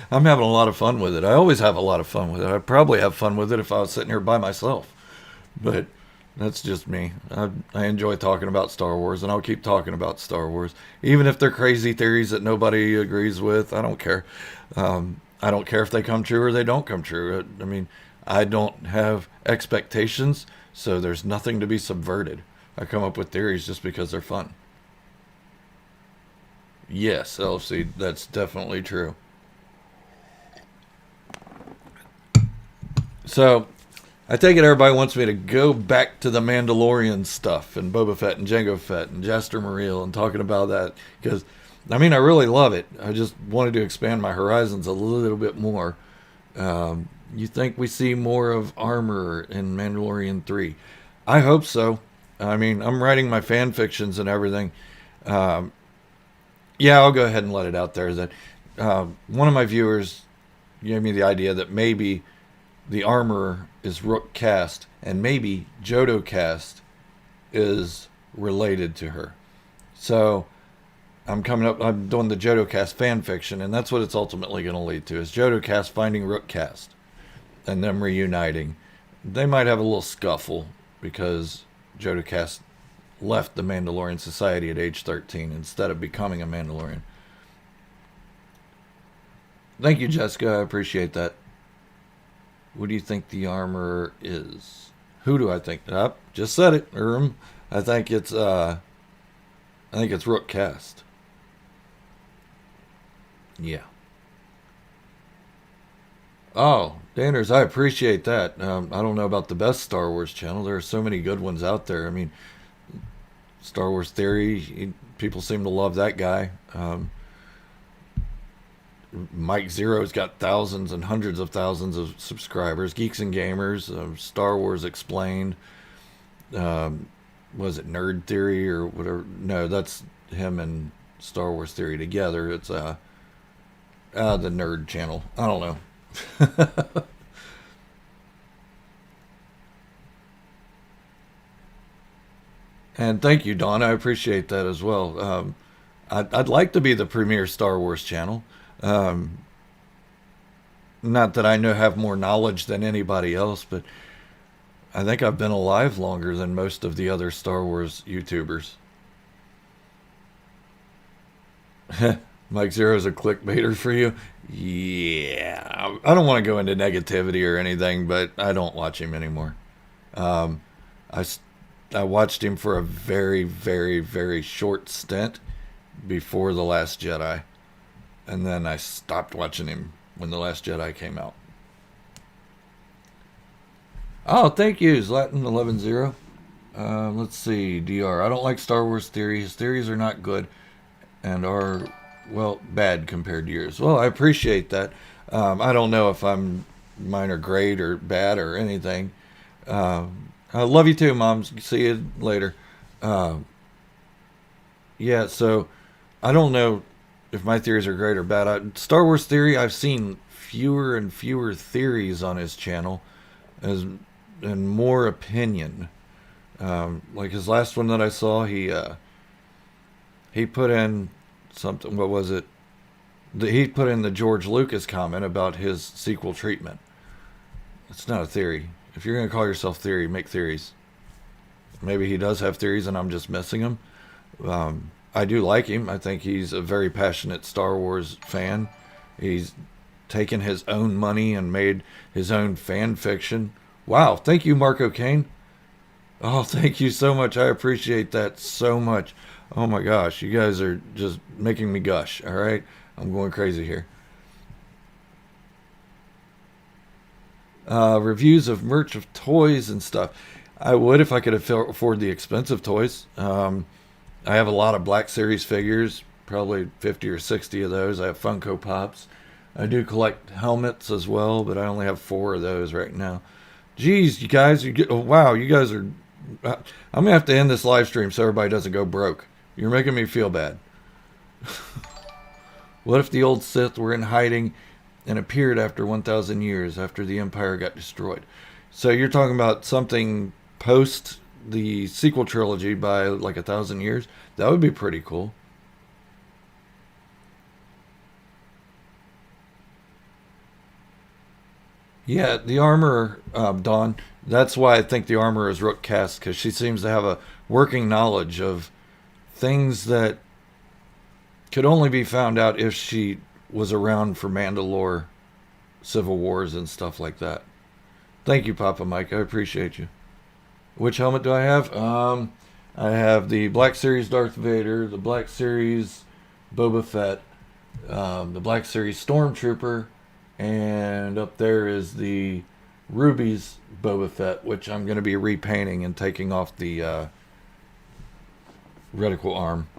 having a lot of fun with it. I always have a lot of fun with it. I'd probably have fun with it if I was sitting here by myself. But that's just me. I enjoy talking about Star Wars, and I'll keep talking about Star Wars. Even if they're crazy theories that nobody agrees with, I don't care. I don't care if they come true or they don't come true. I mean, I don't have expectations, so there's nothing to be subverted. I come up with theories just because they're fun. Yes, LFC, that's definitely true. So, I take it everybody wants me to go back to the Mandalorian stuff, and Boba Fett and Jango Fett and Jaster Muriel, and talking about that, because, I mean, I really love it. I just wanted to expand my horizons a little bit more. You think we see more of armor in Mandalorian 3? I hope so. I mean, I'm writing my fan fictions and everything. Yeah, I'll go ahead and let it out there that one of my viewers gave me the idea that maybe the armorer is Rook Cast, and maybe Jodo Cast is related to her. So I'm doing the Jodo Cast fan fiction, and that's what it's ultimately going to lead to, is Jodo Cast finding Rook Cast and them reuniting. They might have a little scuffle because Jodo Cast left the Mandalorian Society at age 13 instead of becoming a Mandalorian. Thank you, Jessica. I appreciate that. What do you think the armor is? Who do I think? Just said it, Urim. I think it's Rook Cast. Yeah. Oh, Danners, I appreciate that. I don't know about the best Star Wars channel. There are so many good ones out there. I mean, Star Wars Theory, people seem to love that guy. Mike Zero's got thousands and hundreds of thousands of subscribers. Geeks and Gamers, Star Wars Explained. Was it Nerd Theory or whatever? No, that's him and Star Wars Theory together. It's the Nerd channel. I don't know. And thank you, Don. I appreciate that as well. I'd like to be the premier Star Wars channel. Not that I have more knowledge than anybody else, but I think I've been alive longer than most of the other Star Wars YouTubers. Mike Zero's a clickbaiter for you? Yeah. I don't want to go into negativity or anything, but I don't watch him anymore. I watched him for a very, very, very short stint before The Last Jedi. And then I stopped watching him when The Last Jedi came out. Oh, thank you, Zlatan110. Let's see, DR. I don't like Star Wars Theory. His theories are not good and are, well, bad compared to yours. Well, I appreciate that. I don't know if I'm mine are great or bad or anything. I love you too, Mom. See you later. Uh, yeah, so I don't know if my theories are great or bad. Star Wars theory, I've seen fewer and fewer theories on his channel, as and more opinion. Like his last one that I saw, he put in something. What was it? He put in the George Lucas comment about his sequel treatment. It's not a theory. If you're gonna call yourself theory, make theories. Maybe he does have theories and I'm just missing them. I do like him. I think he's a very passionate Star Wars fan. He's taken his own money and made his own fan fiction. Wow, thank you, Marco Kane. Oh, thank you so much. I appreciate that so much. Oh my gosh, you guys are just making me gush. All right, I'm going crazy here. Reviews of merch of toys and stuff. I would if I could afford the expensive toys. I have a lot of Black Series figures, probably 50 or 60 of those. I have Funko Pops. I do collect helmets as well, but I only have 4 of those right now. Geez, you guys, wow, you guys are. I'm gonna have to end this live stream so everybody doesn't go broke. You're making me feel bad. What if the old Sith were in hiding and appeared after 1,000 years after the Empire got destroyed? So you're talking about something post the sequel trilogy by like 1,000 years? That would be pretty cool. Yeah, the armor, Dawn. That's why I think the armor is Rook cast, because she seems to have a working knowledge of things that could only be found out if she was around for Mandalore Civil Wars and stuff like that. Thank you, Papa Mike. I appreciate you. Which helmet do I have? I have the Black Series Darth Vader, the Black Series Boba Fett, the Black Series Stormtrooper, and up there is the Ruby's Boba Fett, which I'm going to be repainting and taking off the reticle arm.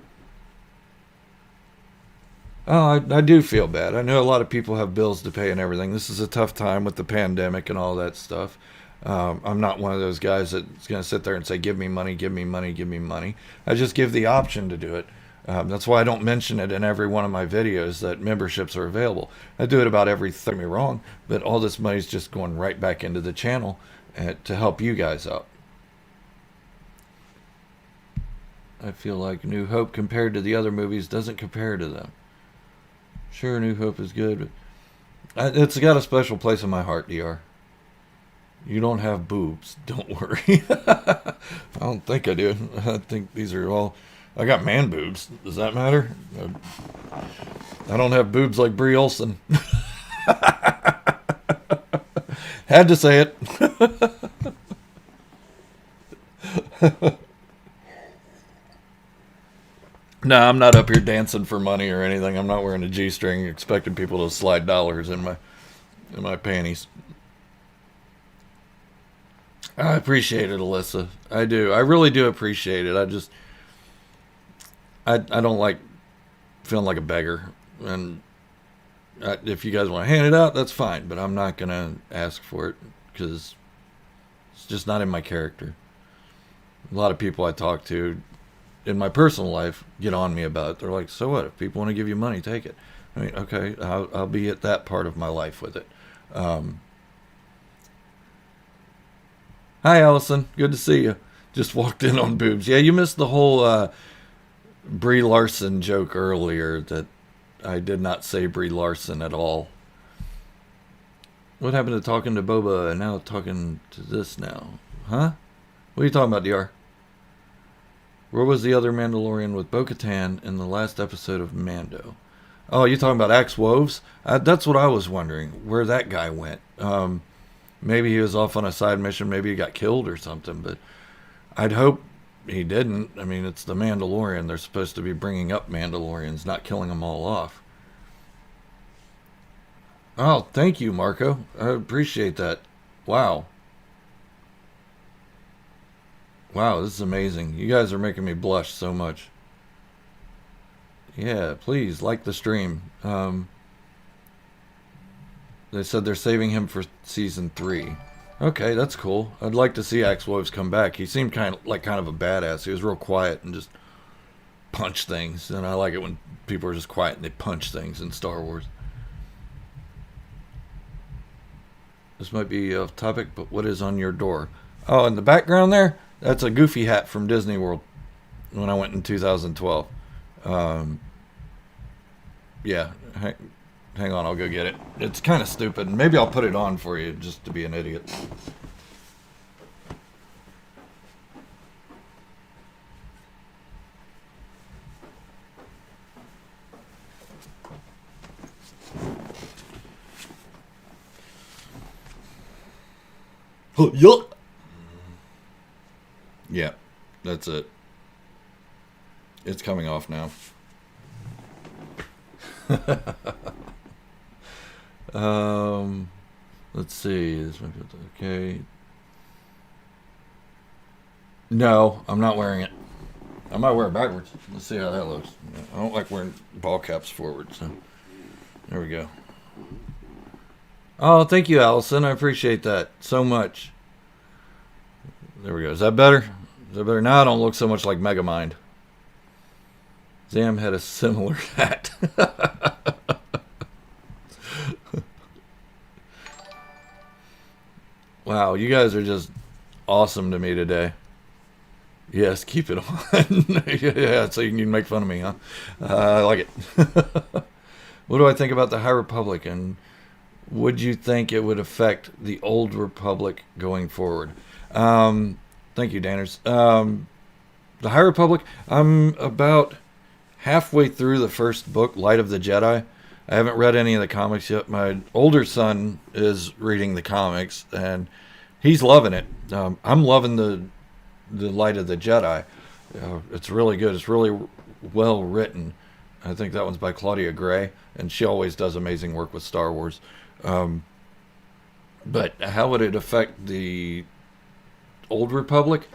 Oh, I do feel bad. I know a lot of people have bills to pay and everything. This is a tough time with the pandemic and all that stuff. I'm not one of those guys that's going to sit there and say, give me money, give me money, give me money. I just give the option to do it. That's why I don't mention it in every one of my videos that memberships are available. I do it about every, don't get me wrong, but all this money's just going right back into the channel to help you guys out. I feel like New Hope compared to the other movies doesn't compare to them. Sure, New Hope is good, but it's got a special place in my heart, DR. You don't have boobs. Don't worry. I don't think I do. I think these are all... I got man boobs. Does that matter? I don't have boobs like Brie Olson. Had to say it. No, I'm not up here dancing for money or anything. I'm not wearing a G-string expecting people to slide dollars in my panties. I appreciate it, Alyssa. I do. I really do appreciate it. I don't like feeling like a beggar. And if you guys want to hand it out, that's fine. But I'm not going to ask for it because it's just not in my character. A lot of people I talk to in my personal life get on me about it. They're like, so what? If people want to give you money, take it. I mean, okay, I'll be at that part of my life with it. Hi, Allison. Good to see you. Just walked in on boobs. Yeah, you missed the whole Brie Larson joke earlier that I did not say Brie Larson at all. What happened to talking to Boba and now talking to this now? Huh? What are you talking about, DR? Where was the other Mandalorian with Bo-Katan in the last episode of Mando? Oh, you talking about Axe Woves? That's what I was wondering, where that guy went. Maybe he was off on a side mission. Maybe he got killed or something. But I'd hope he didn't. I mean, it's the Mandalorian. They're supposed to be bringing up Mandalorians, not killing them all off. Oh, thank you, Marco. I appreciate that. Wow. Wow, this is amazing. You guys are making me blush so much. Yeah, please like the stream. They said they're saving him for season 3. Okay, that's cool. I'd like to see Axe Woves come back. He seemed kind of a badass. He was real quiet and just punch things. And I like it when people are just quiet and they punch things in Star Wars. This might be off topic, but what is on your door? Oh, in the background there? That's a Goofy hat from Disney World when I went in 2012. Yeah, hang on, I'll go get it. It's kind of stupid. Maybe I'll put it on for you just to be an idiot. Yuck. Yeah, that's it. It's coming off now. Let's see. This might be okay. No, I'm not wearing it. I might wear it backwards. Let's see how that looks. I don't like wearing ball caps forward, so there we go. Oh, thank you, Allison. I appreciate that so much. There we go. Is that better? Is that better? Now I don't look so much like Megamind. Zam had a similar hat. Wow, you guys are just awesome to me today. Yes, keep it on. Yeah, so you can make fun of me, huh? I like it. What do I think about the High Republic, and would you think it would affect the Old Republic going forward? Thank you, Danners. The High Republic, I'm about halfway through the first book, Light of the Jedi. I haven't read any of the comics yet. My older son is reading the comics, and he's loving it. I'm loving the Light of the Jedi. It's really good. It's really well written. I think that one's by Claudia Gray, and she always does amazing work with Star Wars. But how would it affect the Old Republic?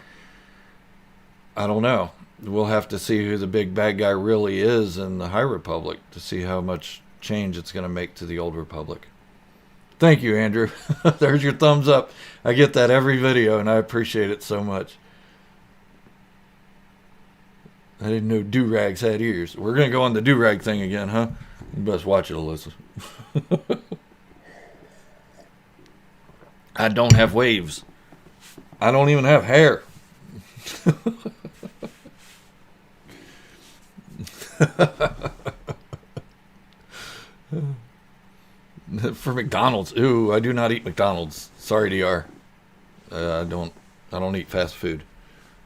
I don't know. We'll have to see who the big bad guy really is in the High Republic to see how much change it's going to make to the Old Republic. Thank you, Andrew. There's your thumbs up. I get that every video, and I appreciate it so much. I didn't know do-rags had ears. We're going to go on the do-rag thing again, huh? You best watch it, Alyssa. I don't have waves. I don't even have hair. For McDonald's. Ooh, I do not eat McDonald's. Sorry, DR. I don't eat fast food.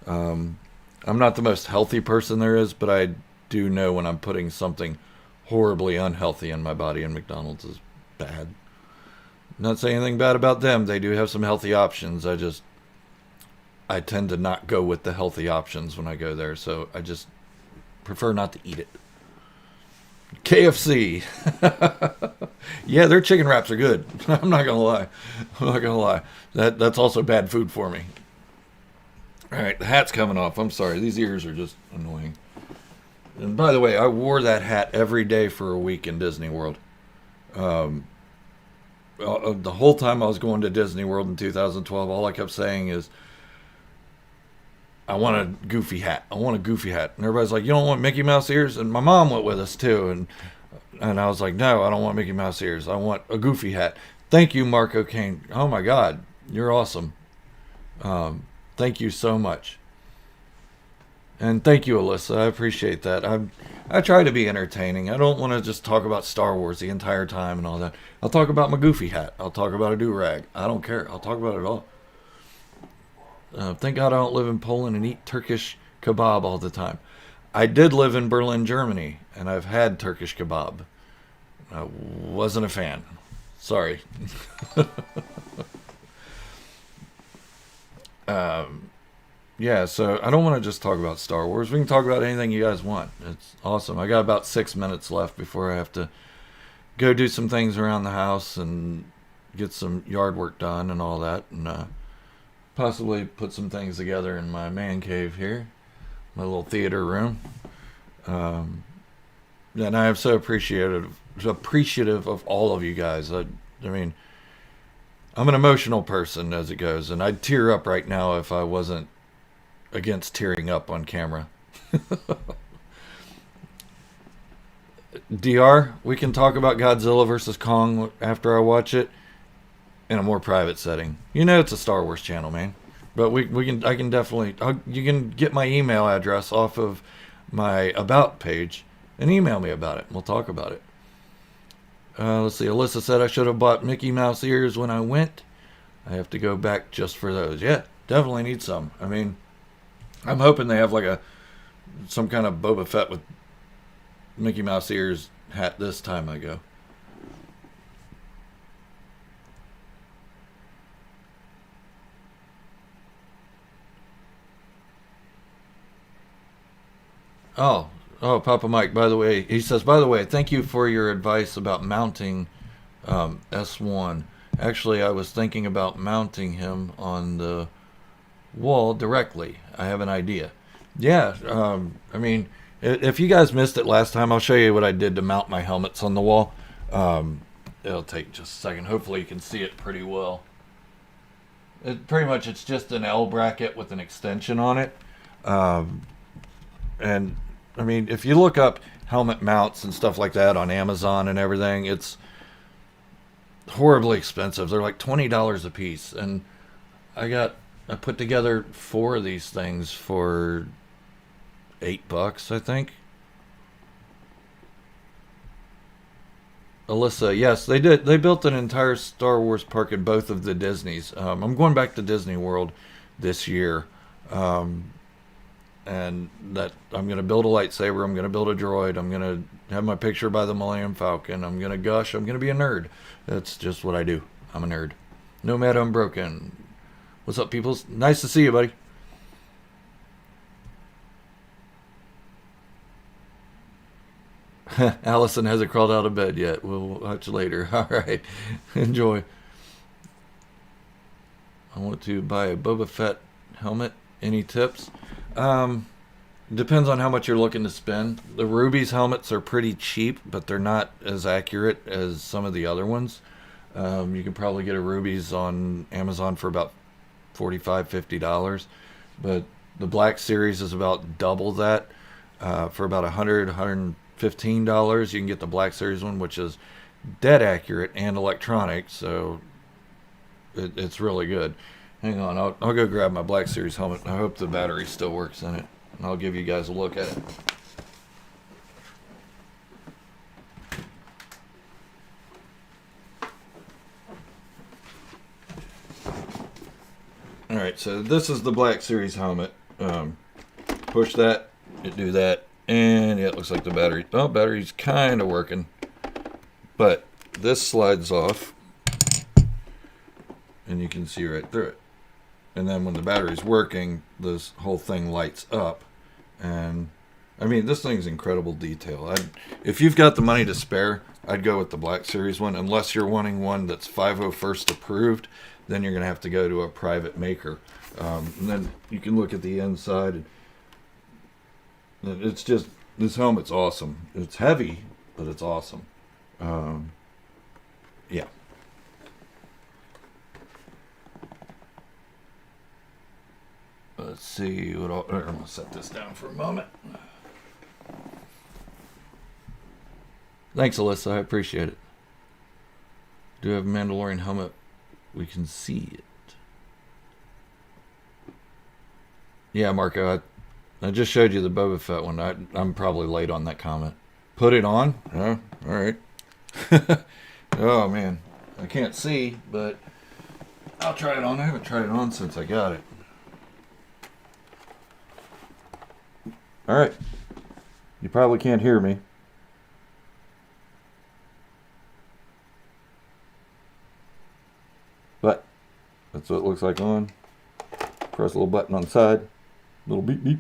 I'm not the most healthy person there is, but I do know when I'm putting something horribly unhealthy in my body, and McDonald's is bad. Not saying anything bad about them. They do have some healthy options. I tend to not go with the healthy options when I go there, so I just prefer not to eat it. KFC. Yeah, their chicken wraps are good. I'm not gonna lie. That's also bad food for me. All right, the hat's coming off. I'm sorry. These ears are just annoying. And by the way, I wore that hat every day for a week in Disney World. The whole time I was going to Disney World in 2012, all I kept saying is, I want a goofy hat. I want a goofy hat. And everybody's like, you don't want Mickey Mouse ears? And my mom went with us too. And I was like, no, I don't want Mickey Mouse ears. I want a goofy hat. Thank you, Marco Kane. Oh my God, you're awesome. Thank you so much. And thank you, Alyssa. I appreciate that. I try to be entertaining. I don't want to just talk about Star Wars the entire time and all that. I'll talk about my goofy hat. I'll talk about a do-rag. I don't care. I'll talk about it all. Thank God I don't live in Poland and eat Turkish kebab all the time. I did live in Berlin, Germany, and I've had Turkish kebab. I wasn't a fan. Sorry. Yeah, so I don't want to just talk about Star Wars. We can talk about anything you guys want. It's awesome. I got about 6 minutes left before I have to go do some things around the house and get some yard work done and all that, and possibly put some things together in my man cave here, my little theater room. And I am so appreciative of all of you guys. I mean, I'm an emotional person as it goes, and I'd tear up right now if I wasn't against tearing up on camera. DR, we can talk about Godzilla versus Kong after I watch it in a more private setting. You know, it's a Star Wars channel, man. But I can definitely, you can get my email address off of my About page and email me about it. We'll talk about it. Let's see. Alyssa said I should have bought Mickey Mouse ears when I went. I have to go back just for those. Yeah, definitely need some. I mean, I'm hoping they have like some kind of Boba Fett with Mickey Mouse ears hat this time I go. Oh, Papa Mike, by the way, he says, by the way, thank you for your advice about mounting S1. Actually, I was thinking about mounting him on the wall directly. I have an idea. Yeah, I mean, if you guys missed it last time, I'll show you what I did to mount my helmets on the wall. It'll take just a second. Hopefully you can see it pretty well. Pretty much it's just an L bracket with an extension on it. And I mean, if you look up helmet mounts and stuff like that on Amazon and everything, it's horribly expensive. They're like $20 a piece, and I put together 4 of these things for $8, I think. Alyssa, yes, they did. They built an entire Star Wars park in both of the Disneys. I'm going back to Disney World this year. And that I'm going to build a lightsaber, I'm going to build a droid, I'm going to have my picture by the Millennium Falcon, I'm going to gush, I'm going to be a nerd. That's just what I do. I'm a nerd. Nomad Unbroken. What's up, people? Nice to see you, buddy. Allison hasn't crawled out of bed yet. We'll watch later. All right. Enjoy. I want to buy a Boba Fett helmet. Any tips? Depends on how much you're looking to spend. The Ruby's helmets are pretty cheap, but they're not as accurate as some of the other ones. You can probably get a Ruby's on Amazon for about $45-50, but the Black Series is about double that. For about $115, you can get the Black Series one, which is dead accurate and electronic, so it's really good. Hang on, I'll go grab my Black Series helmet. I hope the battery still works in it, and I'll give you guys a look at it. Alright, so this is the Black Series helmet. Push that, it do that, and yeah, it looks like the battery's kind of working. But this slides off, and you can see right through it. And then when the battery's working, this whole thing lights up. And I mean, this thing's incredible detail. If you've got the money to spare, I'd go with the Black Series one. Unless you're wanting one that's 501st approved, then you're going to have to go to a private maker. And then you can look at the inside. It's just, this helmet's awesome. It's heavy, but it's awesome. Yeah. Let's see what I'm going to set this down for a moment. Thanks, Alyssa. I appreciate it. Do have a Mandalorian helmet? We can see it. Yeah, Marco, I just showed you the Boba Fett one. I'm probably late on that comment. Put it on? Oh, all right. Oh, man. I can't see, but I'll try it on. I haven't tried it on since I got it. All right. You probably can't hear me. But that's what it looks like on. Press a little button on the side. Little beep beep.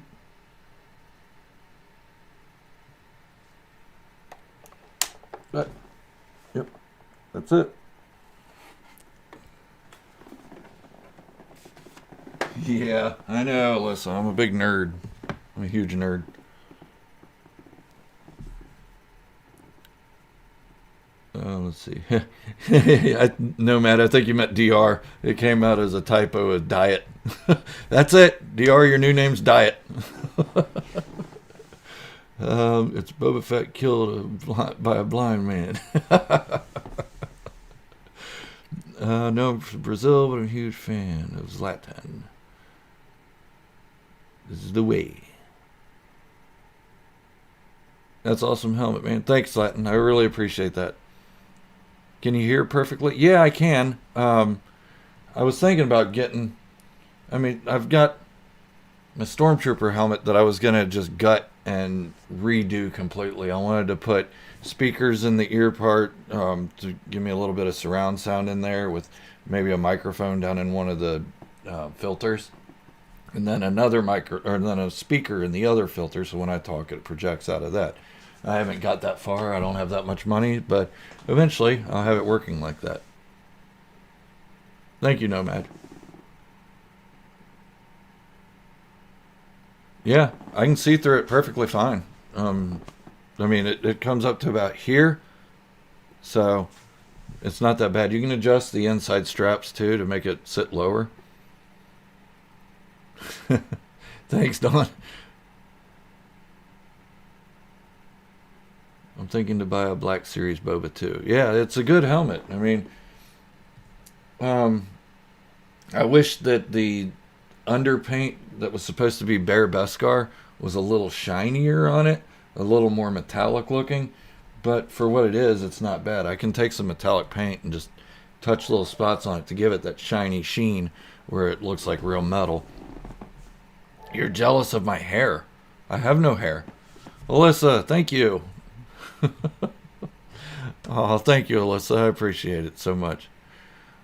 But, yep, that's it. Yeah, I know, Alyssa. I'm a big nerd. I'm a huge nerd. Let's see. Nomad, I think you meant DR. It came out as a typo of Diet. That's it. DR, your new name's Diet. It's Boba Fett killed by a blind man. No, I'm from Brazil, but I'm a huge fan of Zlatan. This is the way. That's awesome helmet, man. Thanks, Zlatan. I really appreciate that. Can you hear it perfectly? Yeah, I can. I was thinking about getting... I've got my Stormtrooper helmet that I was going to just gut and redo completely. I wanted to put speakers in the ear part to give me a little bit of surround sound in there with maybe a microphone down in one of the filters. And then then a speaker in the other filter, so when I talk, it projects out of that. I haven't got that far. I don't have that much money, but eventually I'll have it working like that. Thank you, Nomad. Yeah, I can see through it perfectly fine. It comes up to about here, so it's not that bad. You can adjust the inside straps too to make it sit lower. Thanks, Don. I'm thinking to buy a Black Series Boba too. Yeah, it's a good helmet. I wish that the underpaint that was supposed to be bare Beskar was a little shinier on it, a little more metallic looking. But for what it is, it's not bad. I can take some metallic paint and just touch little spots on it to give it that shiny sheen where it looks like real metal. You're jealous of my hair. I have no hair. Alyssa, thank you. Oh, thank you, Alyssa. I appreciate it so much.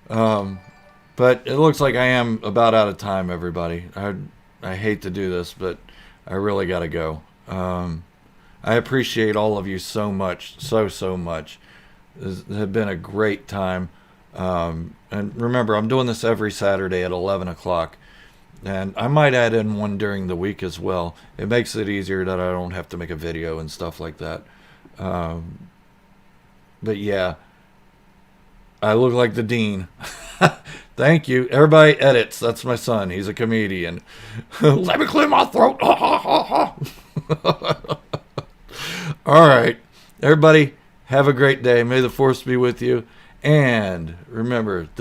But it looks like I am about out of time, everybody. I hate to do this, but I really got to go. I appreciate all of you so much, so much. It's been a great time. And remember, I'm doing this every Saturday at 11 o'clock. And I might add in one during the week as well. It makes it easier that I don't have to make a video and stuff like that. But yeah, I look like the Dean. Thank you. Everybody edits. That's my son. He's a comedian. Let me clear my throat. All right. Everybody, have a great day. May the force be with you. And remember...